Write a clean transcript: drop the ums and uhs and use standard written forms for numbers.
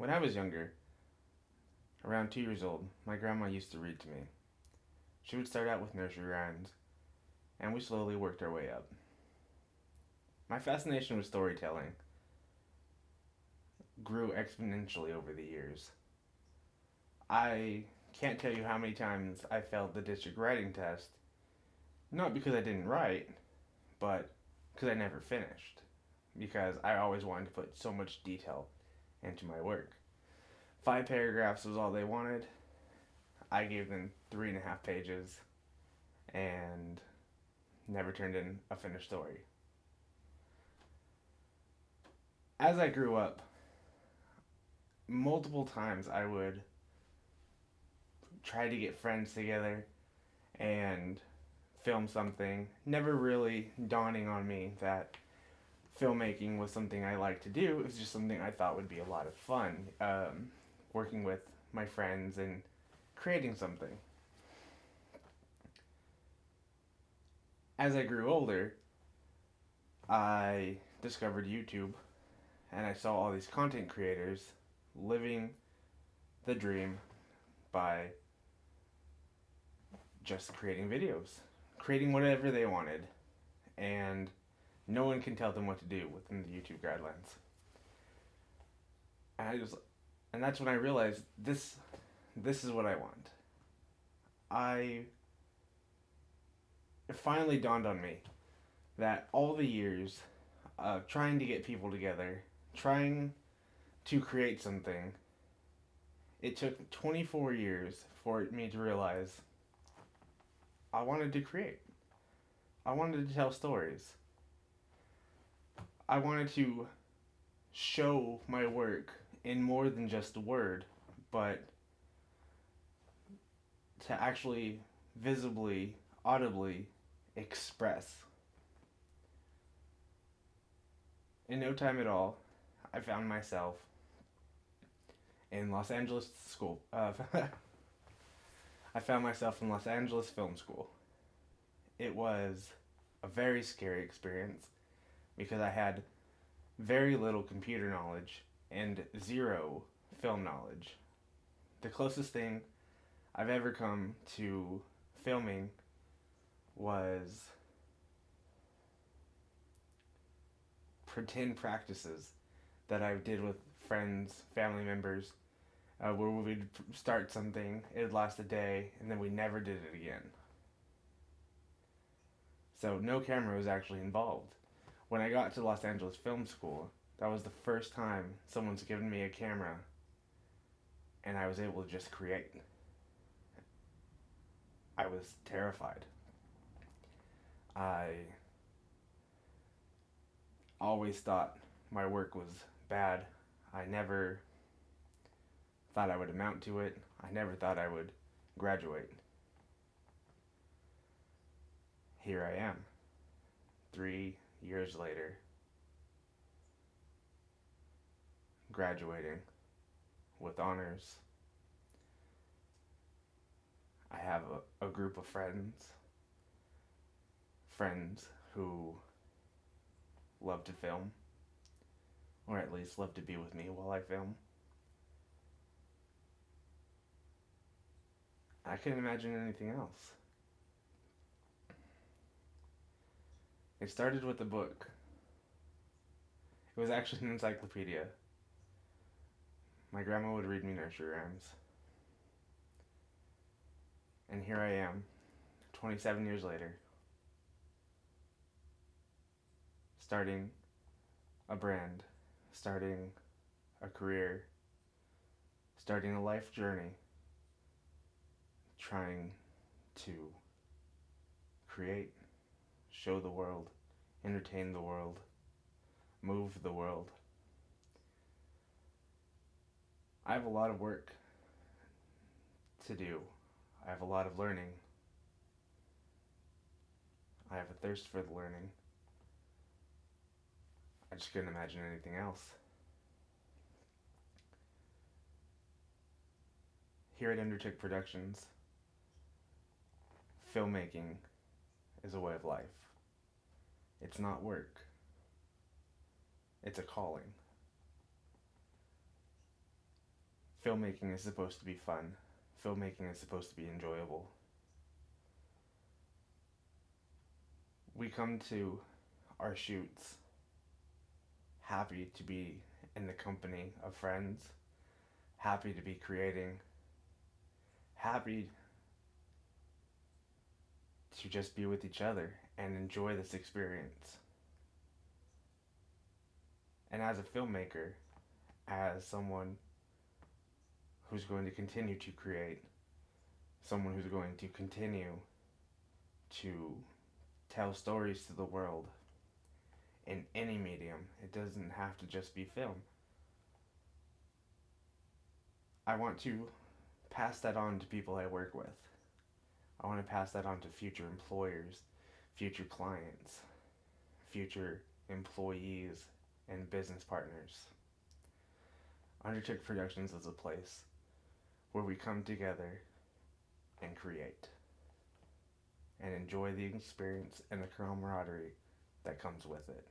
When I was younger, around 2 years old, my grandma used to read to me. She would start out with nursery rhymes, and we slowly worked our way up. My fascination with storytelling grew exponentially over the years. I can't tell you how many times I failed the district writing test, not because I didn't write, but because I never finished. Because I always wanted to put so much detail into my work. 5 paragraphs was all they wanted. I gave them 3.5 pages and never turned in a finished story. As I grew up, multiple times I would try to get friends together and film something, never really dawning on me that filmmaking was something I liked to do. It was just something I thought would be a lot of fun, working with my friends and creating something. As I grew older, I discovered YouTube and I saw all these content creators living the dream by just creating videos, creating whatever they wanted, and no one can tell them what to do within the YouTube guidelines. And I just, and that's when I realized this is what I want. I It finally dawned on me that all the years of trying to get people together, trying to create something, it took 24 years for me to realize I wanted to create. I wanted to tell stories. I wanted to show my work in more than just a word, but to actually visibly, audibly express. In no time at all, I found myself in Los Angeles school. I found myself in Los Angeles Film School. It was a very scary experience because I had very little computer knowledge and zero film knowledge. The closest thing I've ever come to filming was pretend practices that I did with friends, family members, where we would start something, it would last a day, and then we never did it again. So no camera was actually involved. When I got to Los Angeles Film School, that was the first time someone's given me a camera and I was able to just create. I was terrified. I always thought my work was bad. I never thought I would amount to it. I never thought I would graduate. Here I am, 3 years later, graduating with honors. I have a group of friends who love to film, or at least love to be with me while I film. I couldn't imagine anything else. It started with a book. It was actually an encyclopedia. My grandma would read me nursery rhymes. And here I am, 27 years later, starting a brand, starting a career, starting a life journey, trying to create, show the world, entertain the world, move the world. I have a lot of work to do. I have a lot of learning. I have a thirst for the learning. I just couldn't imagine anything else. Here at Undertook Productions, filmmaking is a way of life. It's not work. It's a calling. filmmaking is supposed to be fun. Filmmaking is supposed to be enjoyable. We come to our shoots happy to be in the company of friends, happy to be creating, happy to just be with each other and enjoy this experience. And as a filmmaker, as someone who's going to continue to create, someone who's going to continue to tell stories to the world in any medium, it doesn't have to just be film. I want to pass that on to people I work with. I want to pass that on to future employers, future clients, future employees, and business partners. Undertook Productions is a place where we come together and create and enjoy the experience and the camaraderie that comes with it.